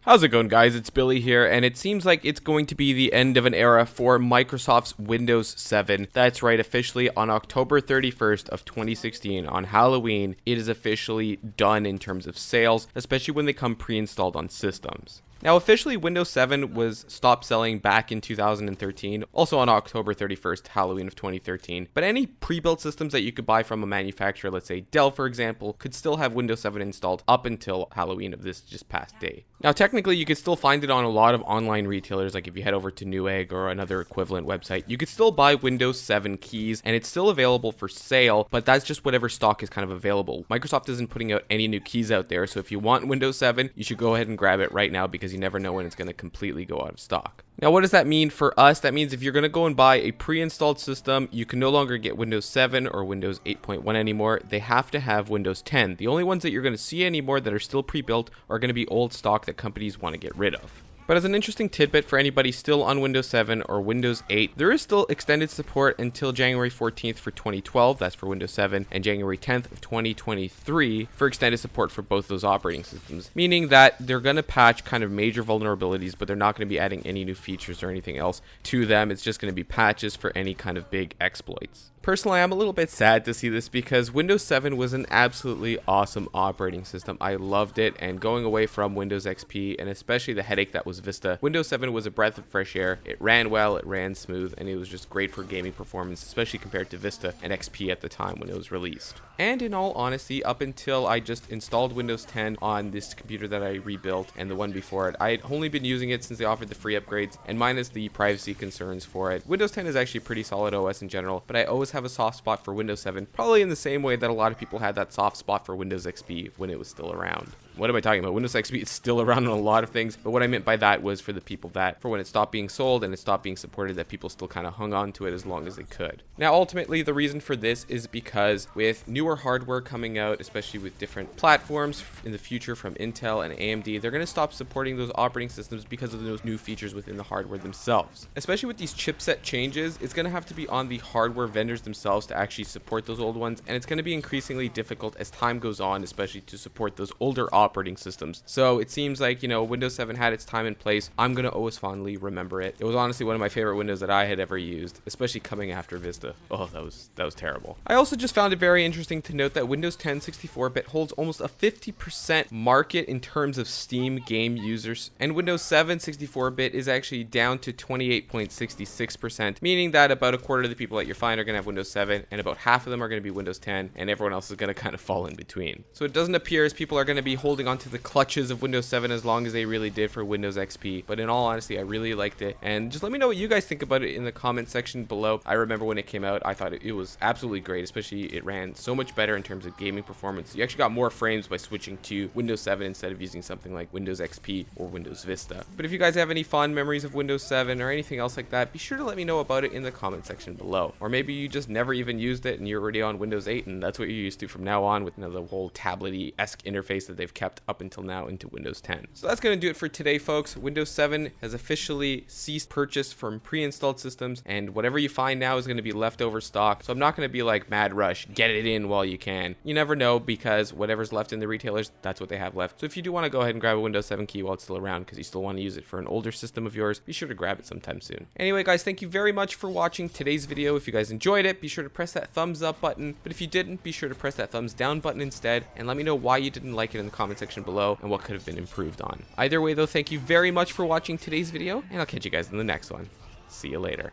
How's it going, guys? It's Billy here, and it seems like it's going to be the end of an era for Microsoft's Windows 7. That's right, officially on October 31st of 2016, on Halloween, it is officially done in terms of sales, especially when they come pre-installed on systems. Now, officially, Windows 7 was stopped selling back in 2013, also on October 31st, Halloween of 2013. But any pre-built systems that you could buy from a manufacturer, let's say Dell, for example, could still have Windows 7 installed up until Halloween of this just past day. Now, technically, you could still find it on a lot of online retailers, like if you head over to Newegg or another equivalent website, you could still buy Windows 7 keys, and it's still available for sale, but that's just whatever stock is kind of available. Microsoft isn't putting out any new keys out there, so if you want Windows 7, you should go ahead and grab it right now because you never know when it's going to completely go out of stock. Now, what does that mean for us? That means if you're going to go and buy a pre-installed system, you can no longer get Windows 7 or Windows 8.1 anymore. They have to have Windows 10. The only ones that you're going to see anymore that are still pre-built are going to be old stock that companies want to get rid of. But as an interesting tidbit for anybody still on Windows 7 or Windows 8, there is still extended support until January 14th for 2012, that's for Windows 7, and January 10th of 2023 for extended support for both those operating systems, meaning that they're going to patch kind of major vulnerabilities, but they're not going to be adding any new features or anything else to them. It's just going to be patches for any kind of big exploits. Personally, I'm a little bit sad to see this because Windows 7 was an absolutely awesome operating system. I loved it, and going away from Windows XP, and especially the headache that was Vista, Windows 7 was a breath of fresh air. It ran well, it ran smooth, and it was just great for gaming performance, especially compared to Vista and XP at the time when it was released. And in all honesty, up until I just installed Windows 10 on this computer that I rebuilt and the one before it, I had only been using it since they offered the free upgrades, and minus the privacy concerns for it. Windows 10 is actually a pretty solid OS in general, but I always have a soft spot for Windows 7, probably in the same way that a lot of people had that soft spot for Windows XP when it was still around. What am I talking about? Windows XP is still around on a lot of things, but what I meant by that was for the people that, for when it stopped being sold and it stopped being supported, that people still kind of hung on to it as long as they could. Now, ultimately, the reason for this is because with newer hardware coming out, especially with different platforms in the future from Intel and AMD, they're going to stop supporting those operating systems because of those new features within the hardware themselves. Especially with these chipset changes, it's going to have to be on the hardware vendors themselves to actually support those old ones, and it's going to be increasingly difficult as time goes on, especially to support those older operating systems. So it seems like, you know, Windows 7 had its time in place. I'm going to always fondly remember it. It was honestly one of my favorite Windows that I had ever used, especially coming after Vista. Oh, that was terrible. I also just found it very interesting to note that Windows 10 64-bit holds almost a 50% market in terms of Steam game users, and Windows 7 64-bit is actually down to 28.66%, meaning that about a quarter of the people that you're finding are going to have Windows 7, and about half of them are going to be Windows 10, and everyone else is going to kind of fall in between. So it doesn't appear as people are going to be holding on to the clutches of Windows 7 as long as they really did for Windows XP, but in all honesty, I really liked it, and just let me know what you guys think about it in the comment section below. I remember when it came out, I thought it was absolutely great, especially it ran so much better in terms of gaming performance. You actually got more frames by switching to Windows 7 instead of using something like Windows XP or Windows Vista. But if you guys have any fond memories of Windows 7 or anything else like that, be sure to let me know about it in the comment section below. Or maybe you just never even used it and you're already on Windows 8 and that's what you're used to from now on with the whole tablet-y-esque interface that they've kept up until now into Windows 10. So that's going to do it for today, folks. Windows 7 has officially ceased purchase from pre-installed systems, and whatever you find now is going to be leftover stock. So I'm not going to be like mad rush, get it in while you can. You never know, because whatever's left in the retailers, that's what they have left. So if you do want to go ahead and grab a Windows 7 key while it's still around because you still want to use it for an older system of yours, be sure to grab it sometime soon. Anyway, guys, thank you very much for watching today's video. If you guys enjoyed it, be sure to press that thumbs up button. But if you didn't, be sure to press that thumbs down button instead, and let me know why you didn't like it in the comment section below and what could have been improved on. Either way, though, thank you very much for watching today's video, and I'll catch you guys in the next one. See you later.